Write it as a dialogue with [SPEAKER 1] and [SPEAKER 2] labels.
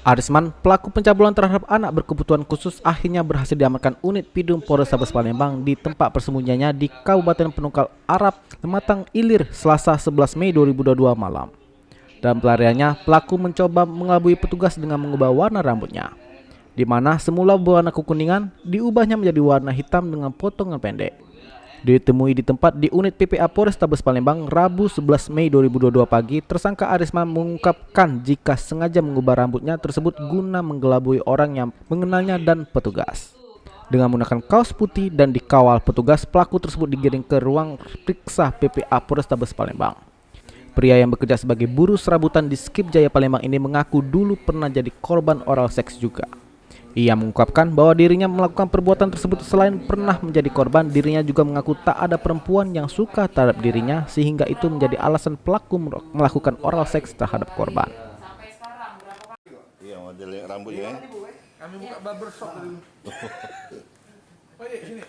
[SPEAKER 1] Arisman, pelaku pencabulan terhadap anak berkebutuhan khusus, akhirnya berhasil diamankan unit Pidum Polrestabes Palembang di tempat persembunyiannya di Kabupaten Penunggal Arab, Lematang Ilir, Selasa 11 Mei 2022 malam. Dalam pelariannya, pelaku mencoba mengelabui petugas dengan mengubah warna rambutnya, di mana semula berwarna kekuningan, diubahnya menjadi warna hitam dengan potongan pendek. Ditemui di tempat di unit PPA Polrestabes Palembang Rabu 11 Mei 2022 pagi, tersangka Arisman mengungkapkan jika sengaja mengubah rambutnya tersebut guna menggelabui orang yang mengenalnya dan petugas. Dengan menggunakan kaos putih dan dikawal petugas, pelaku tersebut digiring ke ruang periksa PPA Polrestabes Palembang. Pria yang bekerja sebagai buruh serabutan di Skip Jaya Palembang ini mengaku dulu pernah jadi korban oral seks juga. Ia mengungkapkan bahwa dirinya melakukan perbuatan tersebut selain pernah menjadi korban, dirinya juga mengaku tak ada perempuan yang suka terhadap dirinya sehingga itu menjadi alasan pelaku melakukan oral seks terhadap korban.
[SPEAKER 2] Iya, model rambut ya.
[SPEAKER 3] Kami buka barbershop tadi. Oh iya, sini.